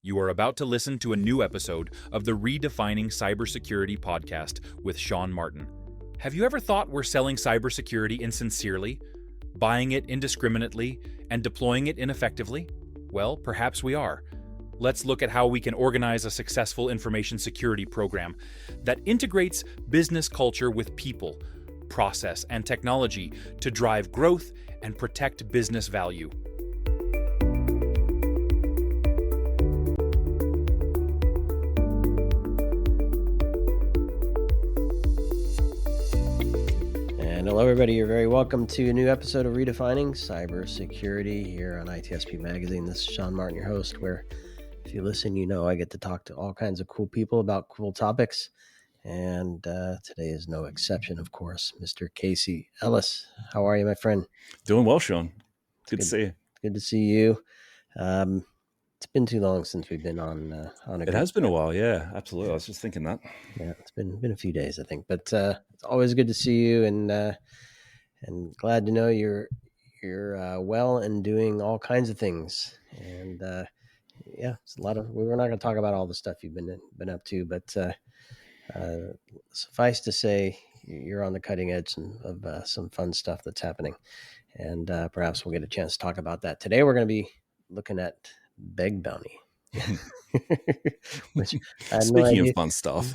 You are about to listen to a new episode of the Redefining Cybersecurity podcast with Sean Martin. Have you ever thought we're selling cybersecurity insincerely, buying it indiscriminately, and deploying it ineffectively? Well, perhaps we are. Let's look at how we can organize a successful information security program that integrates business culture with people, process, and technology to drive growth and protect business value. And hello, everybody. You're very welcome to a new episode of Redefining Cybersecurity here on ITSP Magazine. This is Sean Martin, your host, where if you listen, you know I get to talk to all kinds of cool people about cool topics. And today is no exception, of course. Mr. Casey Ellis. How are you, my friend? Doing well, Sean. Good to see you. Good to see you. It's been too long since we've been on a It has been a while, yeah, absolutely. I was just thinking that. Yeah, it's been a few days, I think, but it's always good to see you, and glad to know you're well and doing all kinds of things. And yeah, it's a lot of. We're not going to talk about all the stuff you've been up to, but suffice to say, you're on the cutting edge of some fun stuff that's happening, and perhaps we'll get a chance to talk about that today. We're going to be looking at Bug Bounty. Which speaking of fun stuff,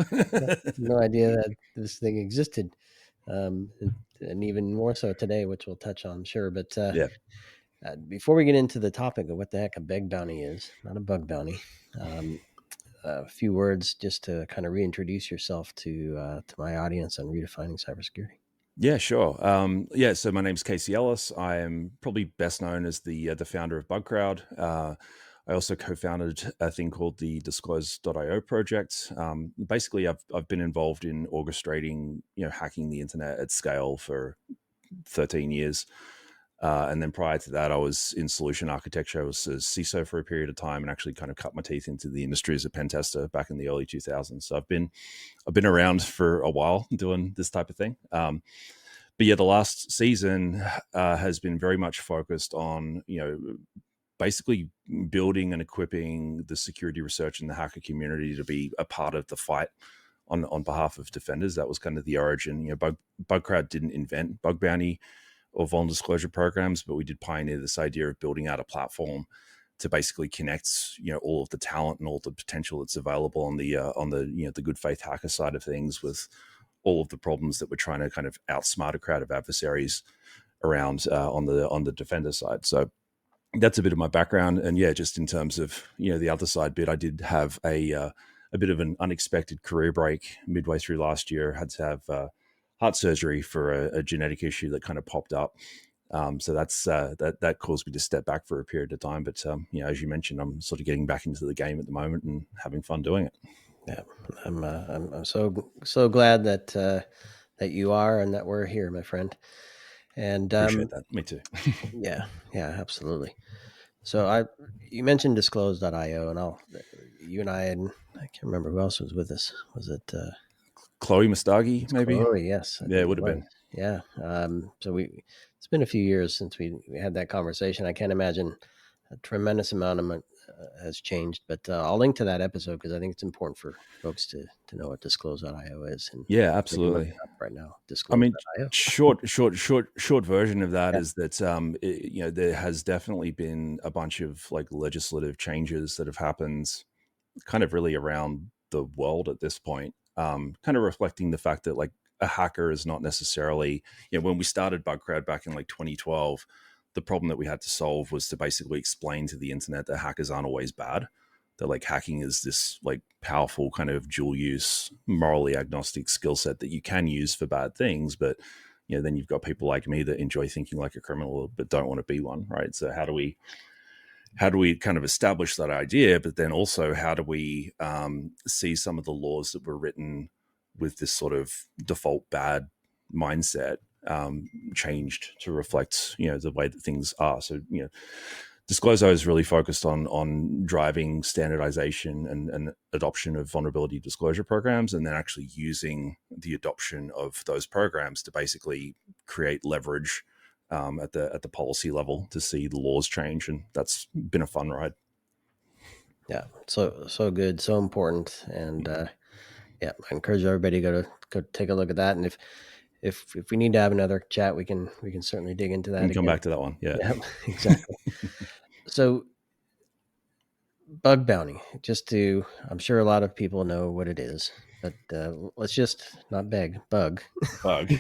no idea that this thing existed, and even more so today, which we'll touch on, sure. But before we get into the topic of what the heck a Bug Bounty is, not a bug bounty, a few words just to kind of reintroduce yourself to my audience on redefining cybersecurity. Yeah, sure. So my name's Casey Ellis. I am probably best known as the founder of Bugcrowd. I also co-founded a thing called the Disclose.io project. Basically, I've been involved in orchestrating, hacking the internet at scale for 13 years. And then prior to that, I was in solution architecture. I was a CISO for a period of time and actually kind of cut my teeth into the industry as a pen tester back in the early 2000s. So I've been around for a while doing this type of thing. But yeah, the last season has been very much focused on, basically building and equipping the security research and the hacker community to be a part of the fight on behalf of defenders. That was kind of the origin. Bugcrowd didn't invent bug bounty or vulnerability disclosure programs, but we did pioneer this idea of building out a platform to basically connect, all of the talent and all the potential that's available on the good faith hacker side of things with all of the problems that we're trying to kind of outsmart a crowd of adversaries around on the defender side. So that's a bit of my background. And yeah, just in terms of, the other side bit, I did have a bit of an unexpected career break midway through last year. I had to have heart surgery for a genetic issue that kind of popped up. So that caused me to step back for a period of time. But, as you mentioned, I'm sort of getting back into the game at the moment and having fun doing it. Yeah, I'm so glad that you are and that we're here, my friend. And appreciate that. Me too. yeah, absolutely. So you mentioned Disclose.io, and you and I can't remember who else was with us. Was it Chloe Mustagi? Maybe. Chloe, yes. Yeah, it would have been. Yeah. So it's been a few years since we had that conversation. I can't imagine a tremendous amount has changed, but I'll link to that episode because I think it's important for folks to know what Disclose.io is. And yeah, absolutely. Right now, Disclose.io. Short version of that is that there has definitely been a bunch of like legislative changes that have happened, kind of really around the world at this point. Kind of reflecting the fact that like a hacker is not necessarily, when we started Bugcrowd back in like 2012. The problem that we had to solve was to basically explain to the internet that hackers aren't always bad, that like hacking is this like powerful kind of dual use, morally agnostic skill set that you can use for bad things. But, then you've got people like me that enjoy thinking like a criminal, but don't want to be one. Right. So how do we kind of establish that idea? But then also how do we see some of the laws that were written with this sort of default bad mindset changed to reflect, the way that things are. So, Disclose.io is really focused on driving standardization and adoption of vulnerability disclosure programs, and then actually using the adoption of those programs to basically create leverage at the policy level to see the laws change. And that's been a fun ride. Yeah. So good, so important, and I encourage everybody to go take a look at that. And if we need to have another chat, we can certainly dig into that And come again. back to that one. Yeah. Yeah, exactly. So bug bounty, I'm sure a lot of people know what it is, but let's just not beg, bug. Bug.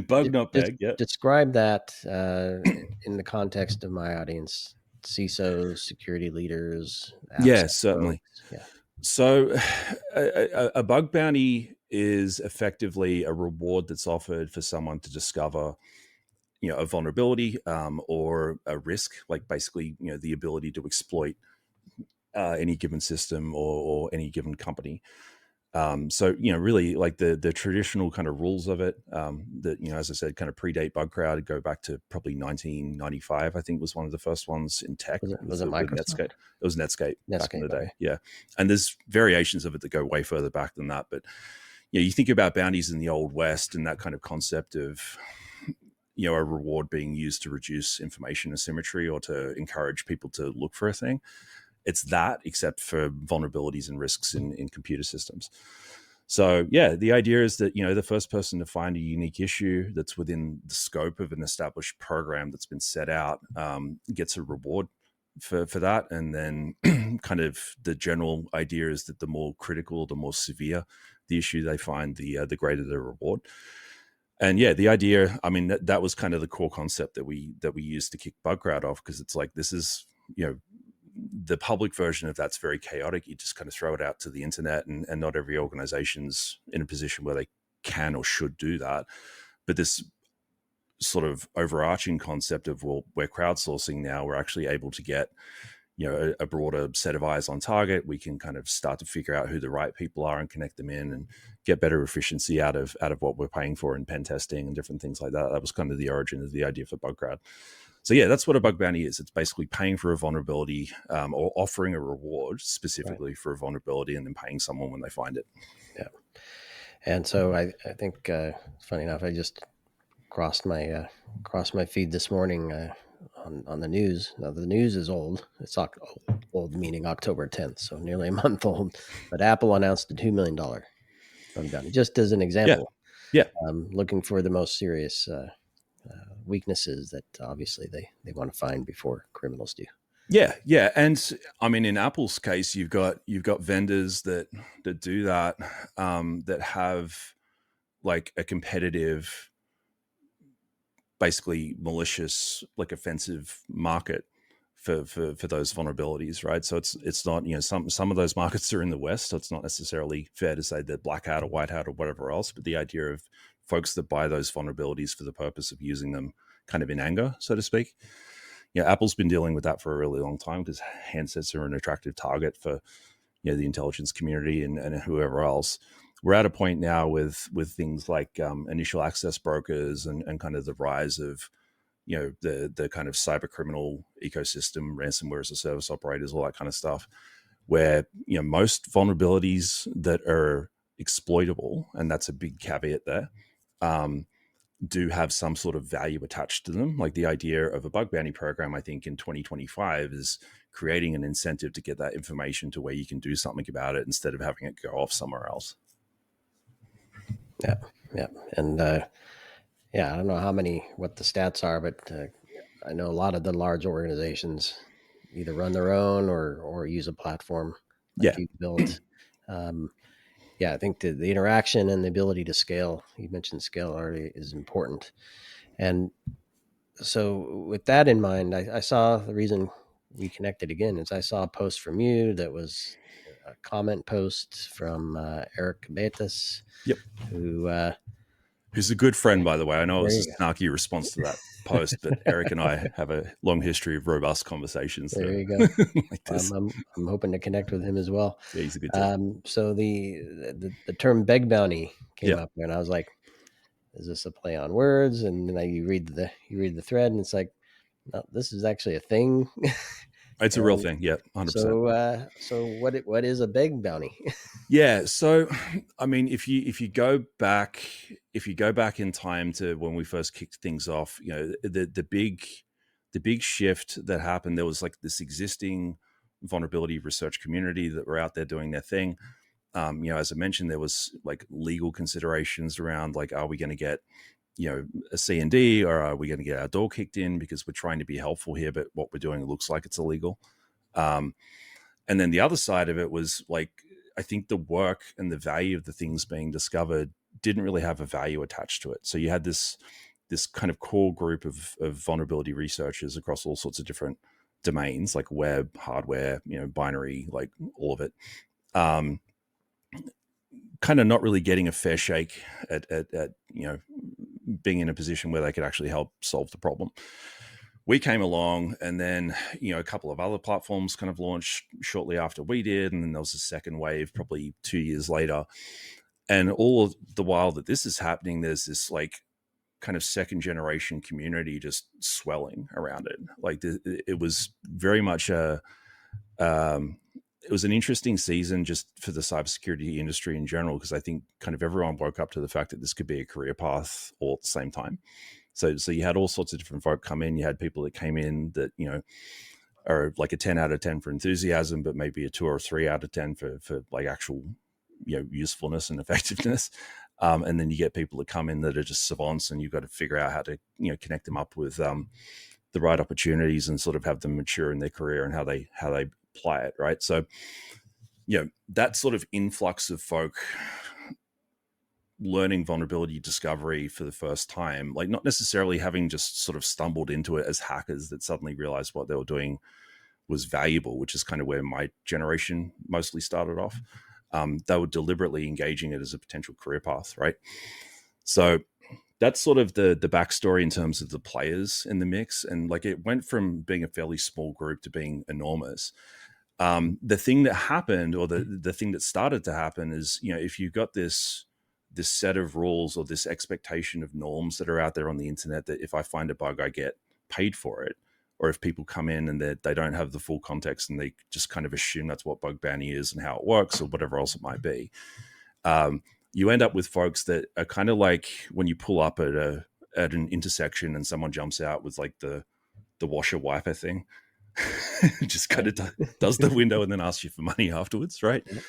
Bug, not Just bag. Yeah. describe that in the context of my audience, CISOs, security leaders, Yeah, AppSec certainly. folks. Yeah. So a bug bounty is effectively a reward that's offered for someone to discover, a vulnerability or a risk, like basically, the ability to exploit any given system or any given company. So, really like the traditional kind of rules of it that, as I said, kind of predate Bugcrowd, go back to probably 1995, I think was one of the first ones in tech Was it with Microsoft? Netscape. It was Netscape back in the day. Okay. Yeah. And there's variations of it that go way further back than that. But, you think about bounties in the old West and that kind of concept of, a reward being used to reduce information asymmetry or to encourage people to look for a thing. It's that, except for vulnerabilities and risks in computer systems. So yeah, the idea is that, the first person to find a unique issue that's within the scope of an established program that's been set out gets a reward for that. And then kind of the general idea is that the more critical, the more severe the issue they find, the greater the reward. And yeah, the idea, I mean, that was kind of the core concept that we used to kick Bugcrowd off, because it's like, this is, the public version of that's very chaotic. You just kind of throw it out to the internet, and not every organization's in a position where they can or should do that. But this sort of overarching concept of, well, we're crowdsourcing now, we're actually able to get, a broader set of eyes on target. We can kind of start to figure out who the right people are and connect them in and get better efficiency out of what we're paying for in pen testing and different things like that. That was kind of the origin of the idea for Bugcrowd. So yeah, that's what a bug bounty is. It's basically paying for a vulnerability or offering a reward specifically for a vulnerability and then paying someone when they find it. Yeah. And so I think, funny enough, I just crossed my feed this morning on the news. Now the news is old. It's old meaning October 10th, so nearly a month old. But Apple announced a $2 million bug bounty, just as an example. Yeah. Looking for the most serious weaknesses that obviously they want to find before criminals do. Yeah, and I mean, in Apple's case, you've got vendors that do that that have like a competitive, basically malicious, like offensive market for those vulnerabilities, right? So it's not, some of those markets are in the West, so it's not necessarily fair to say that black hat or white hat or whatever else, but the idea of folks that buy those vulnerabilities for the purpose of using them kind of in anger, so to speak. Apple's been dealing with that for a really long time because handsets are an attractive target for, the intelligence community and whoever else. We're at a point now with things like initial access brokers and kind of the rise of, the kind of cyber criminal ecosystem, ransomware as a service operators, all that kind of stuff, where, most vulnerabilities that are exploitable, and that's a big caveat there, do have some sort of value attached to them. Like the idea of a bug bounty program, I think in 2025 is creating an incentive to get that information to where you can do something about it instead of having it go off somewhere else. Yeah. And I don't know what the stats are, but I know a lot of the large organizations either run their own or use a platform like you've built. I think the interaction and the ability to scale, you mentioned scale already, is important. And so with that in mind, I saw the reason we connected again is I saw a post from you that was a comment post from Eric Betas, who's a good friend, by the way. I know it was a snarky response to that post, but Eric and I have a long history of robust conversations. There you go. Like this. I'm hoping to connect with him as well. Yeah, he's a good dude. So the term beg bounty came up there, and I was like, is this a play on words? And then you read the thread, and it's like, no, this is actually a thing. It's a real thing. Yeah, 100%. So what is a beg bounty? Yeah. So, I mean, if you go back in time to when we first kicked things off, the big shift that happened, there was like this existing vulnerability research community that were out there doing their thing. As I mentioned, there was like legal considerations around like, are we going to get, a C&D, or are we going to get our door kicked in because we're trying to be helpful here, but what we're doing looks like it's illegal. And then the other side of it was like, I think the work and the value of the things being discovered didn't really have a value attached to it. So you had this kind of core group of vulnerability researchers across all sorts of different domains, like web, hardware, binary, like all of it. Kind of not really getting a fair shake at being in a position where they could actually help solve the problem. We came along, and then a couple of other platforms kind of launched shortly after we did, and then there was a second wave probably 2 years later. And all the while that this is happening, there's this like kind of second generation community just swelling around it. Like it was very much it was an interesting season just for the cybersecurity industry in general, because I think kind of everyone woke up to the fact that this could be a career path all at the same time. So you had all sorts of different folk come in. You had people that came in that, are like a 10 out of 10 for enthusiasm, but maybe a 2 or 3 out of 10 for like actual, usefulness and effectiveness. And then you get people that come in that are just savants, and you've got to figure out how to, connect them up with the right opportunities and sort of have them mature in their career and how they apply it, right? So, that sort of influx of folk learning vulnerability discovery for the first time, like not necessarily having just sort of stumbled into it as hackers that suddenly realized what they were doing was valuable, which is kind of where my generation mostly started off. They were deliberately engaging it as a potential career path, right? So that's sort of the backstory in terms of the players in the mix. And like it went from being a fairly small group to being enormous. The thing that happened, or the thing that started to happen is, if you got this set of rules or this expectation of norms that are out there on the internet, that if I find a bug, I get paid for it. Or if people come in and they don't have the full context and they just kind of assume that's what bug bounty is and how it works or whatever else it might be, you end up with folks that are kind of like when you pull up at an intersection and someone jumps out with like the washer wiper thing, just kind of does the window and then asks you for money afterwards, right? Yeah.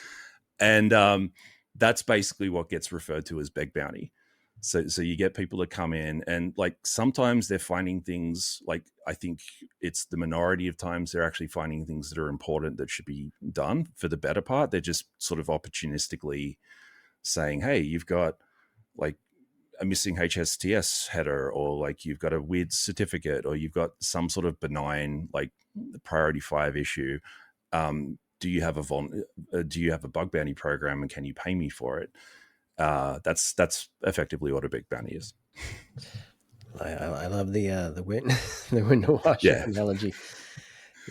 And that's basically what gets referred to as bug bounty. So you get people that come in and like sometimes they're finding things, like I think it's the minority of times they're actually finding things that are important that should be done. For the better part, they're just sort of opportunistically saying, hey, you've got like a missing HSTS header, or like you've got a weird certificate, or you've got some sort of benign like priority 5 issue. Do you have a bug bounty program, and can you pay me for it? That's effectively what a big bounty is. I love the window washer analogy.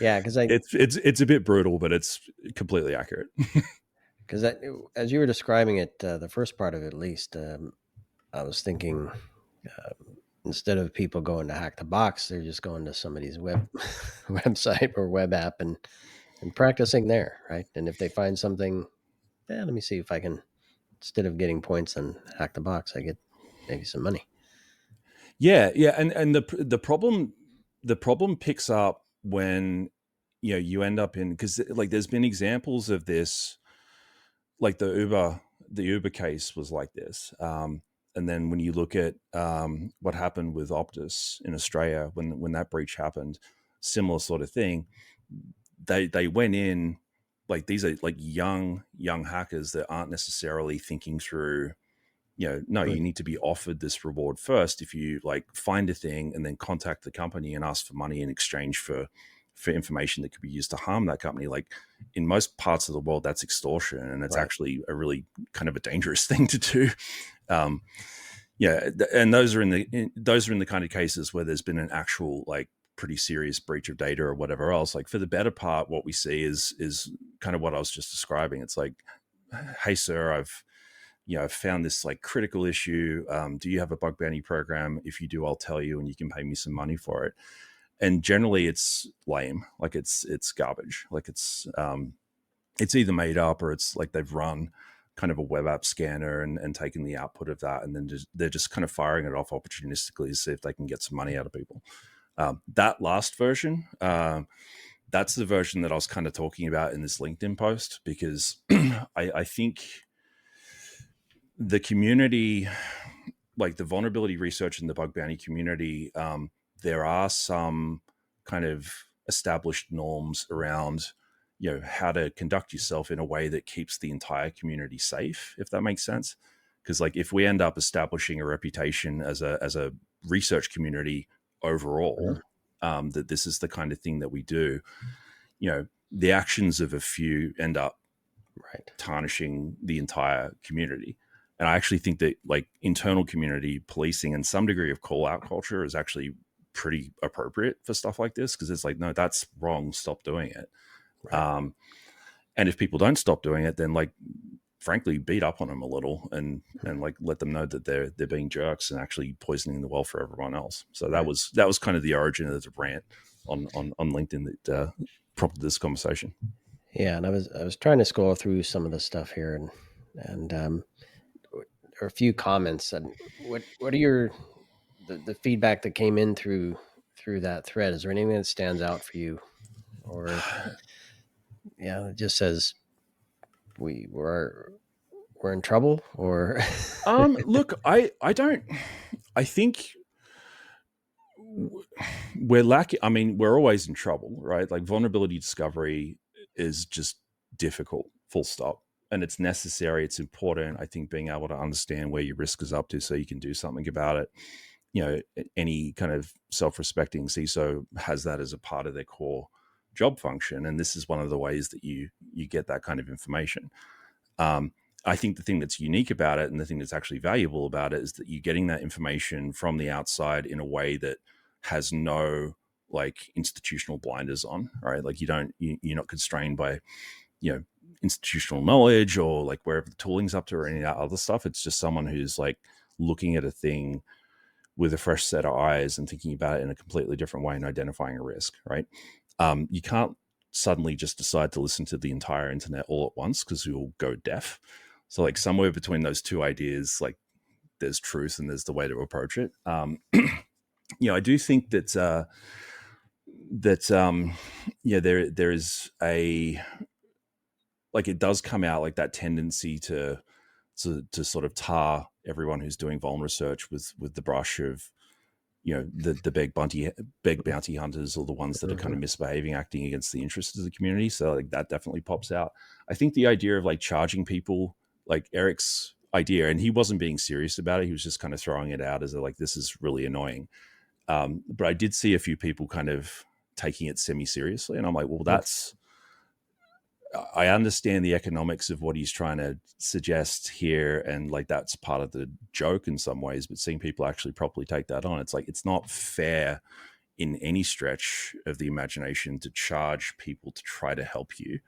Yeah, because it's a bit brutal, but it's completely accurate. Because as you were describing it, the first part of it at least, I was thinking instead of people going to hack the box, they're just going to somebody's website or web app and practicing there, right? And if they find something, let me see if I can, instead of getting points and hack the box, I get maybe some money. Yeah, and the problem picks up when you end up in, because like there's been examples of this, like the Uber case was like this. And then when you look at what happened with Optus in Australia, when that breach happened, similar sort of thing. They went in, like these are like young hackers that aren't necessarily thinking through, right. You need to be offered this reward first if you like find a thing and then contact the company and ask for money in exchange for information that could be used to harm that company. Like in most parts of the world, that's extortion, and it's actually a really kind of a dangerous thing to do. And those are in the kind of cases where there's been an actual like pretty serious breach of data or whatever else. Like for the better part, what we see is kind of what I was just describing. It's like, hey sir, I've found this like critical issue. Do you have a bug bounty program? If you do, I'll tell you, and you can pay me some money for it. And generally it's lame. Like it's garbage. Like it's either made up or it's like they've run kind of a web app scanner and taken the output of that. And then they're just kind of firing it off opportunistically to see if they can get some money out of people. That last version, that's the version that I was kind of talking about in this LinkedIn post, because I think the community, like the vulnerability research in the bug bounty community, there are some kind of established norms around, how to conduct yourself in a way that keeps the entire community safe, if that makes sense. Because like if we end up establishing a reputation as a research community overall, that this is the kind of thing that we do, the actions of a few end up tarnishing the entire community. And I actually think that like internal community policing and some degree of call out culture is actually pretty appropriate for stuff like this, because it's like, no, that's wrong. Stop doing it. Right. And if people don't stop doing it, then like, frankly, beat up on them a little and like let them know that they're being jerks and actually poisoning the well for everyone else. So that was kind of the origin of the rant on LinkedIn that prompted this conversation. Yeah, and I was trying to scroll through some of the stuff here, and there are a few comments. And what are the feedback that came in through that thread? Is there anything that stands out for you, or it just says we're in trouble, or look, I think we're lacking. I mean, we're always in trouble, right? Like vulnerability discovery is just difficult, full stop. And it's necessary. It's important. I think being able to understand where your risk is up to so you can do something about it. Any kind of self-respecting CISO has that as a part of their core job function. And this is one of the ways that you get that kind of information. I think the thing that's unique about it and the thing that's actually valuable about it is that you're getting that information from the outside in a way that has no like institutional blinders on, right? Like you're not constrained by, institutional knowledge or like wherever the tooling's up to or any of that other stuff. It's just someone who's like looking at a thing with a fresh set of eyes and thinking about it in a completely different way and identifying a risk, right? You can't suddenly just decide to listen to the entire internet all at once because you'll go deaf. So like somewhere between those two ideas, like there's truth and there's the way to approach it. I do think that there is a, like it does come out like that tendency to sort of tar everyone who's doing vuln research with the brush of, the big bounty hunters or the ones that are kind of misbehaving, acting against the interests of the community. So like that definitely pops out. I think the idea of like charging people, like Eric's idea, and he wasn't being serious about it. He was just kind of throwing it out as like, this is really annoying. But I did see a few people kind of taking it semi-seriously. And I'm like, well, I understand the economics of what he's trying to suggest here. And like, that's part of the joke in some ways, but seeing people actually properly take that on, it's like, it's not fair in any stretch of the imagination to charge people to try to help you.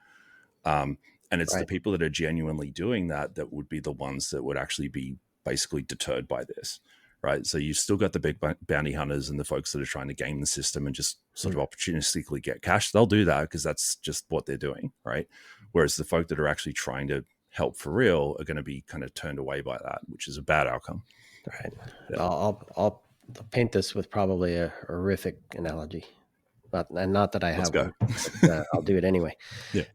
And it's the people that are genuinely doing that would be the ones that would actually be basically deterred by this. Right. So you've still got the big bounty hunters and the folks that are trying to game the system and just sort of opportunistically get cash. They'll do that because that's just what they're doing. Right. Whereas the folk that are actually trying to help for real are going to be kind of turned away by that, which is a bad outcome. Right. Yeah. I'll paint this with probably a horrific analogy. Not that I have one, but I'll do it anyway. Yeah.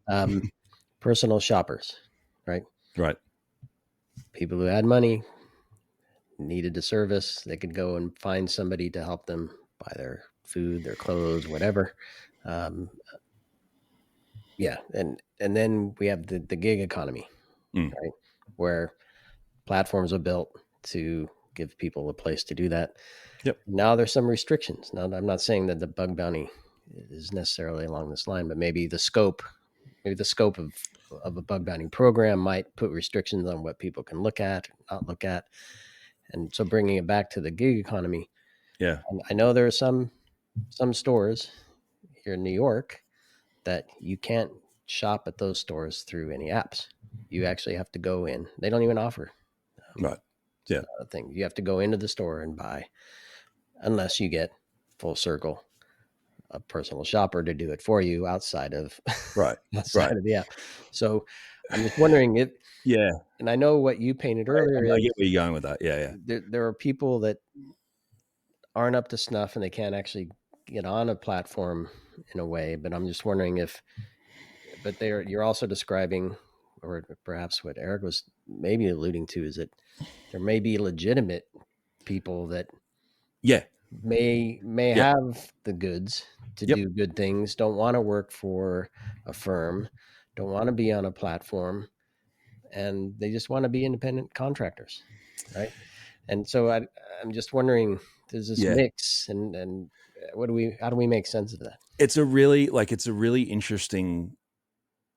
Personal shoppers, right? Right. People who had money, needed a service, they could go and find somebody to help them buy their food, their clothes, whatever. And then we have the gig economy, right? Where platforms are built to give people a place to do that. Yep. Now there's some restrictions. Now I'm not saying that the bug bounty is necessarily along this line, but maybe the scope of a bug bounty program might put restrictions on what people can look at, not look at. And so bringing it back to the gig economy. Yeah. I know there are some stores here in New York that you can't shop at those stores through any apps. You actually have to go in. They don't even offer. Right. Yeah. Thing. You have to go into the store and buy, unless you get full circle, a personal shopper to do it for you outside of of the app. So I'm just wondering if, and I know what you painted earlier. I get where you're going with that. Yeah. There are people that aren't up to snuff and they can't actually get on a platform in a way, but I'm just wondering you're also describing, or perhaps what Eric was maybe alluding to, is that there may be legitimate people that may have the goods to do good things, don't want to work for a firm, don't want to be on a platform, and they just want to be independent contractors, right? And so I'm just wondering, there's this mix, and how do we make sense of that? It's a really interesting,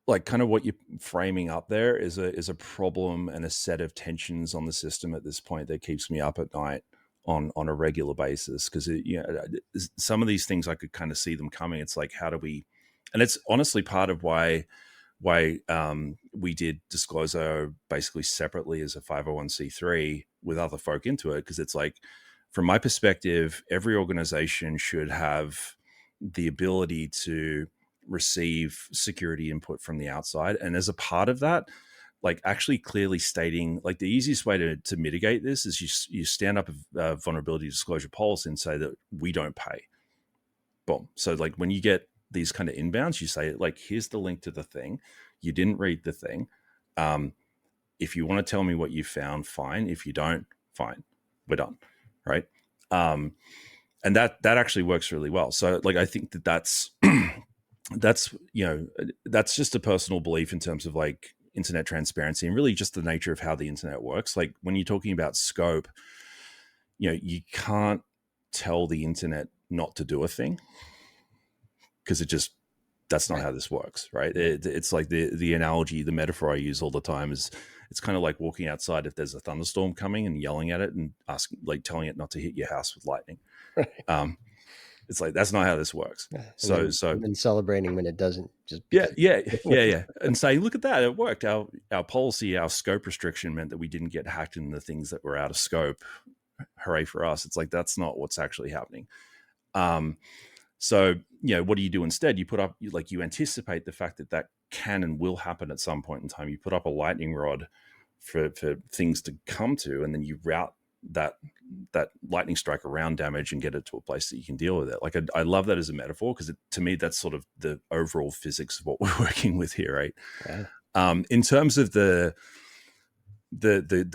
like, kind of what you're framing up there is a problem and a set of tensions on the system at this point that keeps me up at night on a regular basis, because some of these things I could kind of see them coming. It's like, how do we, and it's honestly part of why we did Disclosure basically separately as a 501c3 with other folk into it, because it's like, from my perspective, every organization should have the ability to receive security input from the outside, and as a part of that, like, actually clearly stating, like, the easiest way to mitigate this is you stand up a vulnerability disclosure policy and say that we don't pay. Boom. So, like, when you get these kind of inbounds, you say, like, here's the link to the thing. You didn't read the thing. If you want to tell me what you found, fine. If you don't, fine. We're done. Right. And that actually works really well. So, like, I think that's that's just a personal belief in terms of, like, internet transparency and really just the nature of how the internet works. Like, when you're talking about scope, you can't tell the internet not to do a thing, because that's not how this works, right? It's like the analogy, the metaphor I use all the time is, it's kind of like walking outside if there's a thunderstorm coming and yelling at it and telling it not to hit your house with lightning. Right. It's like, that's not how this works. So and celebrating when it doesn't, just yeah, and say, look at that, it worked. Our policy, our scope restriction meant that we didn't get hacked in the things that were out of scope. Hooray for us. It's like, that's not what's actually happening. So, what do you do instead? You anticipate the fact that can and will happen at some point in time. You put up a lightning rod for things to come to, and then you route that lightning strike around damage and get it to a place that you can deal with it. Like, I love that as a metaphor, because to me, that's sort of the overall physics of what we're working with here, right? Yeah. In terms of the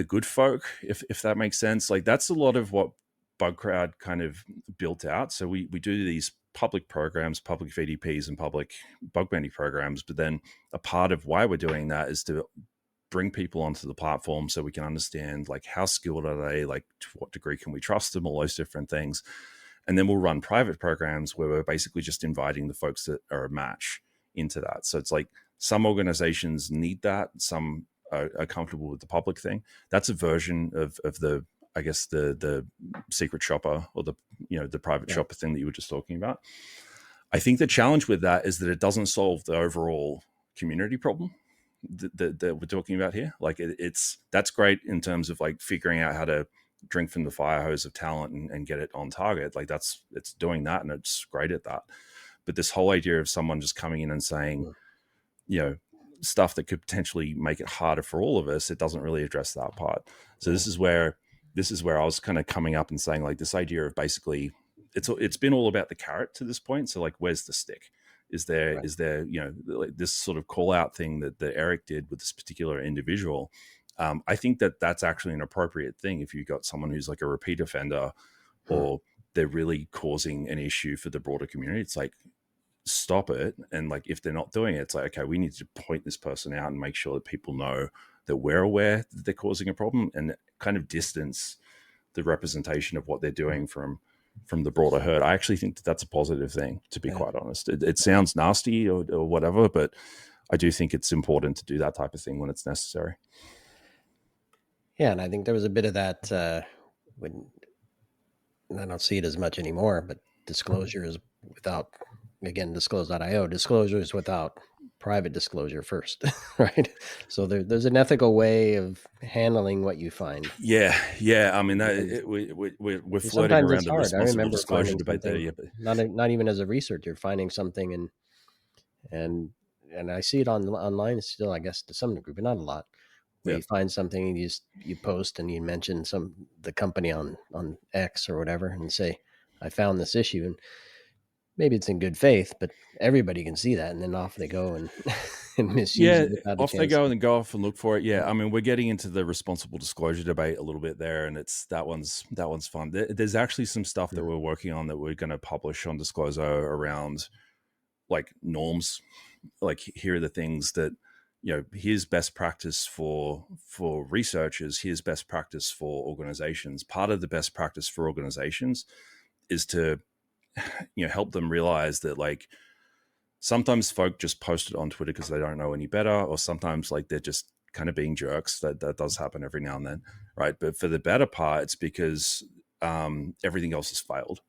good folk, if that makes sense, like, that's a lot of what Bugcrowd kind of built out. So we do these public programs, public VDPs and public bug bounty programs, but then a part of why we're doing that is to bring people onto the platform so we can understand, like, how skilled are they, like, to what degree can we trust them, all those different things. And then we'll run private programs where we're basically just inviting the folks that are a match into that. So it's like, some organizations need that, some are comfortable with the public thing. That's a version of the, I guess, the secret shopper, or the private shopper thing that you were just talking about. I think the challenge with that is that it doesn't solve the overall community problem that we're talking about here. Like, that's great in terms of, like, figuring out how to drink from the fire hose of talent and get it on target. Like, it's doing that, and it's great at that. But this whole idea of someone just coming in and saying, stuff that could potentially make it harder for all of us, it doesn't really address that part. So this is where I was kind of coming up and saying, like, this idea of basically, it's been all about the carrot to this point. So, like, where's the stick? Is there like this sort of call out thing that Eric did with this particular individual? I think that's actually an appropriate thing if you've got someone who's, like, a repeat offender, or they're really causing an issue for the broader community. It's like, stop it. And, like, if they're not doing it, it's like, okay, we need to point this person out and make sure that people know that we're aware that they're causing a problem, and kind of distance the representation of what they're doing from the broader herd. I actually think that that's a positive thing, to be quite honest. It sounds nasty or whatever, but I do think it's important to do that type of thing when it's necessary. Yeah, and I think there was a bit of that when I don't see it as much anymore, but disclosure is without, again, disclose.io, disclosure is without private disclosure first, right? So there's an ethical way of handling what you find. Yeah. I mean, we're floating around the responsible disclosure debate there. Yeah, not even as a researcher, finding something and I see it online still, I guess, to some degree, but not a lot. Where you find something and you post and you mention the company on X or whatever and say, I found this issue, and maybe it's in good faith, but everybody can see that, and then off they go and, and misuse Yeah, it without a off they chance. go and go off and look for it. Yeah, I mean, we're getting into the responsible disclosure debate a little bit there, and it's that one's fun. There's actually some stuff that we're working on that we're going to publish on Disclosure around like norms. Like, here are the things that, here's best practice for researchers, here's best practice for organizations. Part of the best practice for organizations is to help them realize that, like, sometimes folk just post it on Twitter because they don't know any better, or sometimes like they're just kind of being jerks. That does happen every now and then, right? But for the better part, it's because everything else has failed.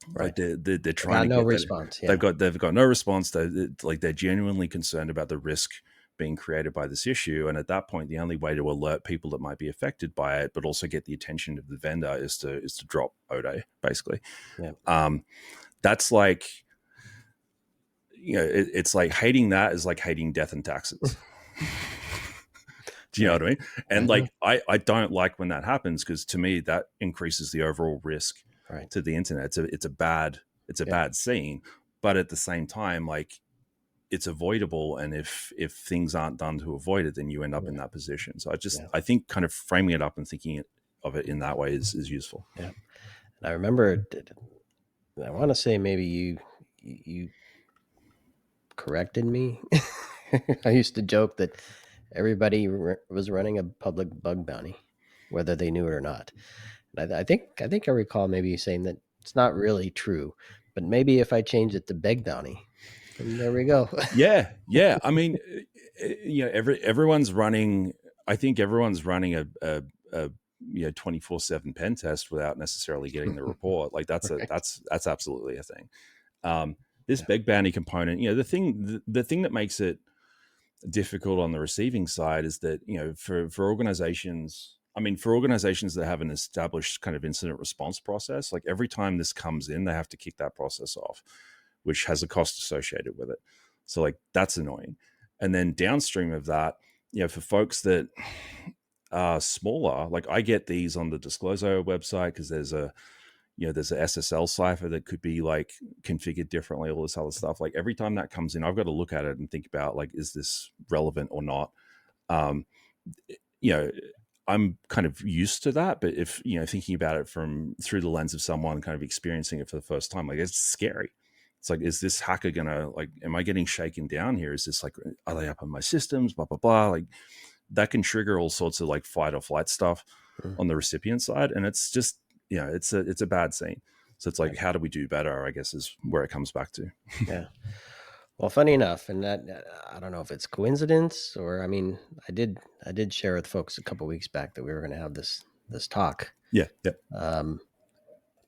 Right? Like they're trying to no get response. They've got no response. They're genuinely concerned about the risk being created by this issue, and at that point, the only way to alert people that might be affected by it, but also get the attention of the vendor, is to drop ODA, basically. Yeah. That's like, it's like hating that is like hating death and taxes. Do you know what I mean? And like, I don't like when that happens, because to me that increases the overall risk to the internet. It's a bad scene, but at the same time, like, it's avoidable. And if things aren't done to avoid it, then you end up in that position. So I think kind of framing it up and thinking of it in that way is useful. Yeah. And I remember, I want to say maybe you corrected me. I used to joke that everybody was running a public bug bounty, whether they knew it or not. And I think I recall maybe saying that it's not really true, but maybe if I change it to beg bounty, and there we go. Yeah. I mean, everyone's running. I think everyone's running a 24/7 pen test without necessarily getting the report. Like, that's that's absolutely a thing. This beg bounty component, the thing that makes it difficult on the receiving side is that, for organizations, for organizations that have an established kind of incident response process, like, every time this comes in, they have to kick that process off, which has a cost associated with it. So, like, that's annoying. And then downstream of that, for folks that are smaller, like, I get these on the Disclosure website because there's a SSL cipher that could be like configured differently, all this other stuff. Like, every time that comes in, I've got to look at it and think about, like, is this relevant or not? I'm kind of used to that, but if, thinking about it through the lens of someone kind of experiencing it for the first time, like, it's scary. It's like, is this hacker gonna, like, am I getting shaken down here? Is this like, are they up on my systems? Blah, blah, blah. Like, that can trigger all sorts of like fight or flight stuff on the recipient side. And it's just, it's a bad scene. So it's like, how do we do better, I guess, is where it comes back to. Yeah. Well, funny enough, and that, I don't know if it's coincidence or, I did share with folks a couple of weeks back that we were going to have this talk. Yeah.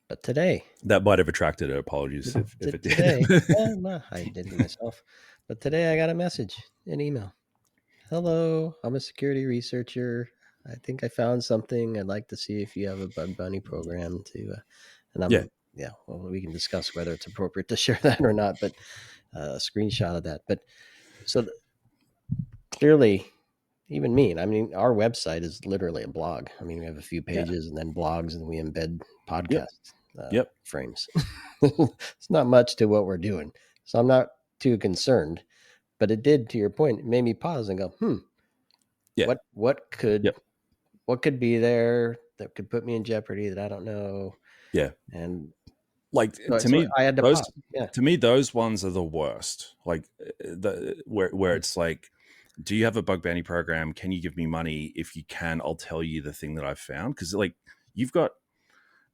But today, that might have attracted it. Apologies if it did. Today, I did it myself. But today I got a message, an email. Hello, I'm a security researcher. I think I found something. I'd like to see if you have a bug bounty program to, and I'm, well, we can discuss whether it's appropriate to share that or not, but a screenshot of that. But so clearly, even me, our website is literally a blog. We have a few pages and then blogs, and we embed podcasts. Frames. It's not much to what we're doing. So I'm not too concerned, but it did, to your point, it made me pause and go, what could be there that could put me in jeopardy that I don't know? Yeah. And like, so to me, I had to pause. Yeah. To me, those ones are the worst. Like, where it's like, do you have a bug bounty program? Can you give me money? If you can, I'll tell you the thing that I've found. Because, like, you've got,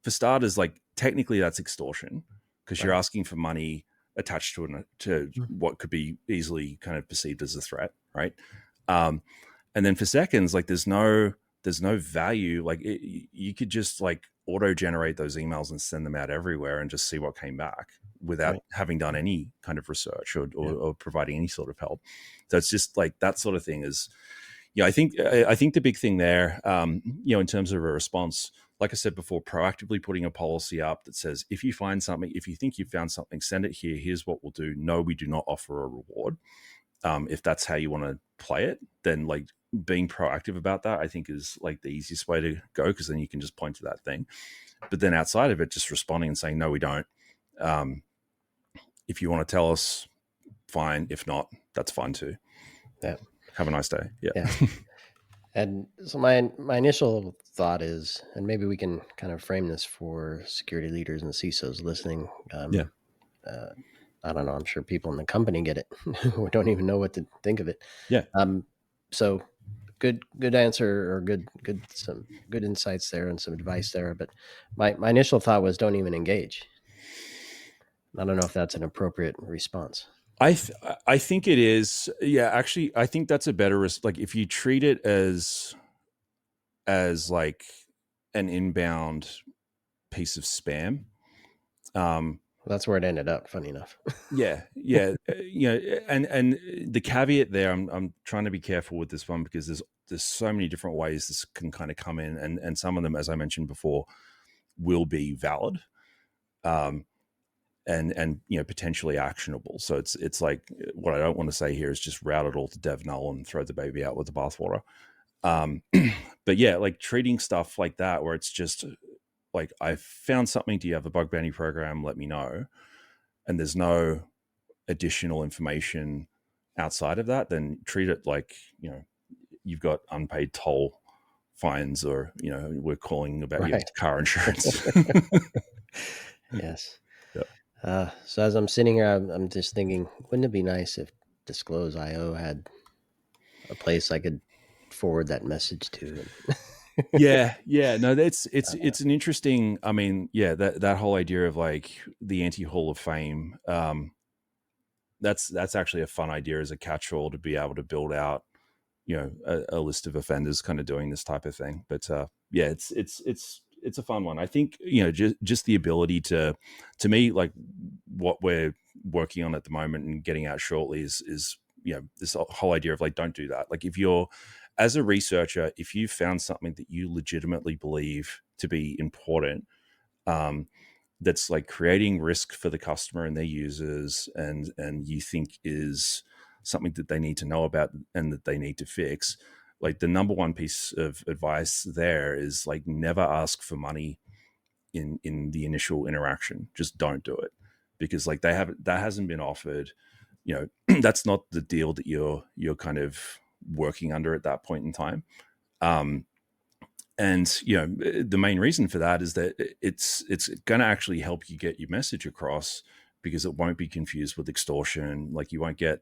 for starters, like, technically that's extortion, because you're asking for money attached to what could be easily kind of perceived as a threat, right? And then for seconds, like, there's no value. Like, you could just like auto generate those emails and send them out everywhere and just see what came back without having done any kind of research or providing any sort of help. So it's just like that sort of thing is, I think the big thing there, in terms of a response, like I said before, proactively putting a policy up that says, if you find something, if you think you found something, send it here. Here's what we'll do. No, we do not offer a reward. If that's how you want to play it, then like being proactive about that, I think, is like the easiest way to go, because then you can just point to that thing. But then outside of it, just responding and saying, no, we don't. if you want to tell us, fine. If not, that's fine too. Yeah. Have a nice day. Yeah. And so my initial thought is, and maybe we can kind of frame this for security leaders and CISOs listening. I don't know. I'm sure people in the company get it who don't even know what to think of it. Yeah. So good answer, or some good insights there and some advice there. But my initial thought was, don't even engage. I don't know if that's an appropriate response. I think it is. Yeah, actually, I think that's a better, like if you treat it as like an inbound piece of spam. That's where it ended up, funny enough. Yeah. And the caveat there, I'm trying to be careful with this one, because there's so many different ways this can kind of come in, and some of them, as I mentioned before, will be valid. And potentially actionable. So it's like, what I don't want to say here is just route it all to dev null and throw the baby out with the bathwater. But yeah, like treating stuff like that, where it's just like, I found something, do you have a bug bounty program? Let me know. And there's no additional information outside of that, then treat it like, you've got unpaid toll fines, or, we're calling about your car insurance. Yes. Yeah. So as I'm sitting here, I'm just thinking, wouldn't it be nice if Disclose.io had a place I could forward that message to? Yeah. No, it's an interesting, I mean, yeah, that whole idea of like the anti-Hall of Fame, that's actually a fun idea as a catch-all, to be able to build out, a list of offenders kind of doing this type of thing. But yeah, it's a fun one. I think, just the ability to me, like what we're working on at the moment and getting out shortly is this whole idea of like, don't do that. Like, if you're, as a researcher, if you found something that you legitimately believe to be important, that's like creating risk for the customer and their users, and you think is something that they need to know about and that they need to fix, like the number one piece of advice there is like, never ask for money in the initial interaction. Just don't do it, because like that hasn't been offered. That's not the deal that you're kind of working under at that point in time. And the main reason for that is that it's going to actually help you get your message across, because it won't be confused with extortion. Like, you won't get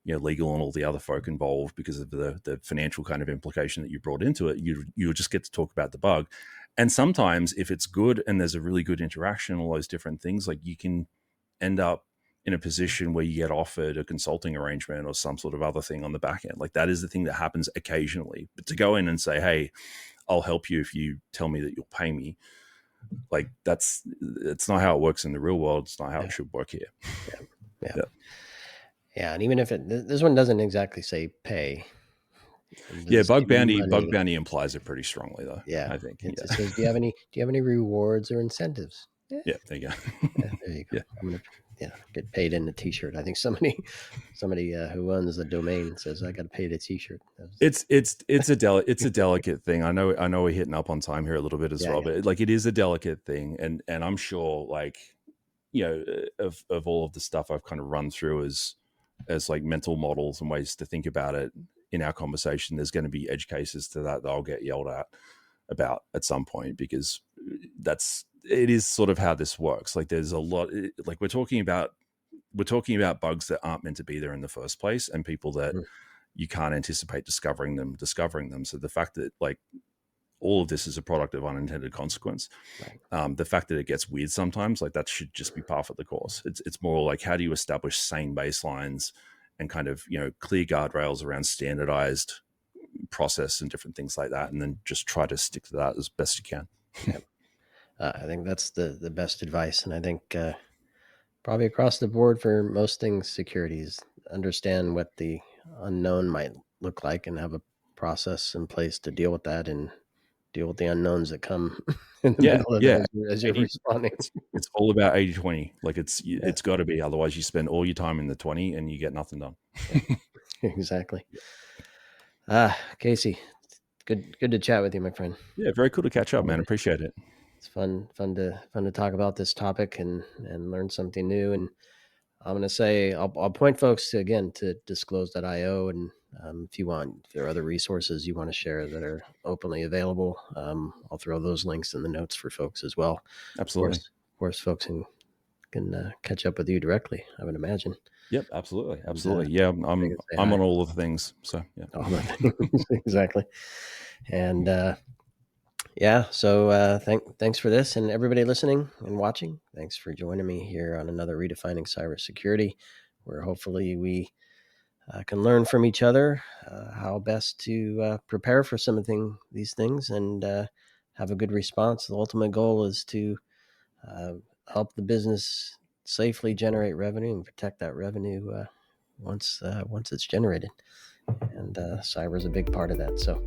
legal and all the other folk involved because of the financial kind of implication that you brought into it. You'll just get to talk about the bug. And sometimes, if it's good and there's a really good interaction, all those different things, like, you can end up in a position where you get offered a consulting arrangement or some sort of other thing on the back end. Like, that is the thing that happens occasionally. But to go in and say, hey, I'll help you if you tell me that you'll pay me, like, it's not how it works in the real world. It's not how it should work here. Yeah. And even if this one doesn't exactly say pay. Yeah, bug bounty implies it pretty strongly, though. Yeah, I think it says, do you have any rewards or incentives? Yeah, there you go. There you go. I'm gonna get paid in a T-shirt. I think somebody who owns the domain says, I got to pay the T-shirt. It's a delicate thing. I know we're hitting up on time here a little bit as well, but like, it is a delicate thing, and I'm sure, like, of all of the stuff I've kind of run through as like mental models and ways to think about it in our conversation, there's going to be edge cases to that I'll get yelled about at some point, because it is sort of how this works. Like, there's a lot, like, we're talking about bugs that aren't meant to be there in the first place, and people that you can't anticipate discovering them. So the fact that, like, all of this is a product of unintended consequence. Right. The fact that it gets weird sometimes, like, that should just be par for the course. It's more like, how do you establish sane baselines and kind of, clear guardrails around standardized process and different things like that, and then just try to stick to that as best you can. Yeah. I think that's the best advice. And I think probably across the board for most things, security is understand what the unknown might look like and have a process in place to deal with that, and deal with the unknowns that come in the middle of it as you're responding. It's all about 80-20. Like, it's got to be. Otherwise, you spend all your time in the 20 and you get nothing done. Exactly. Casey, good to chat with you, my friend. Yeah, very cool to catch up, man. Appreciate it. It's fun to talk about this topic and learn something new. And I'm going to say I'll point folks to, again, to disclose.io, and if there are other resources you want to share that are openly available, I'll throw those links in the notes for folks as well. Absolutely. Of course, folks can catch up with you directly, I would imagine. Yep, absolutely. Yeah, I'm on all of the things. So yeah, all the things. Exactly. And so thanks for this, and everybody listening and watching. Thanks for joining me here on another Redefining Cybersecurity, where hopefully we can learn from each other how best to prepare for these things and have a good response. The ultimate goal is to help the business safely generate revenue and protect that revenue once it's generated. And cyber is a big part of that. So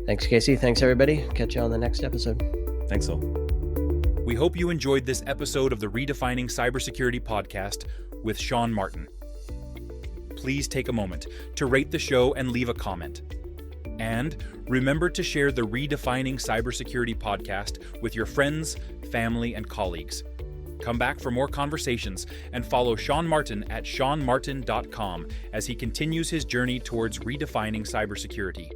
thanks, Casey. Thanks, everybody. Catch you on the next episode. Thanks all. We hope you enjoyed this episode of the Redefining Cybersecurity podcast with Sean Martin. Please take a moment to rate the show and leave a comment. And remember to share the Redefining Cybersecurity podcast with your friends, family, and colleagues. Come back for more conversations and follow Sean Martin at seanmartin.com as he continues his journey towards redefining cybersecurity.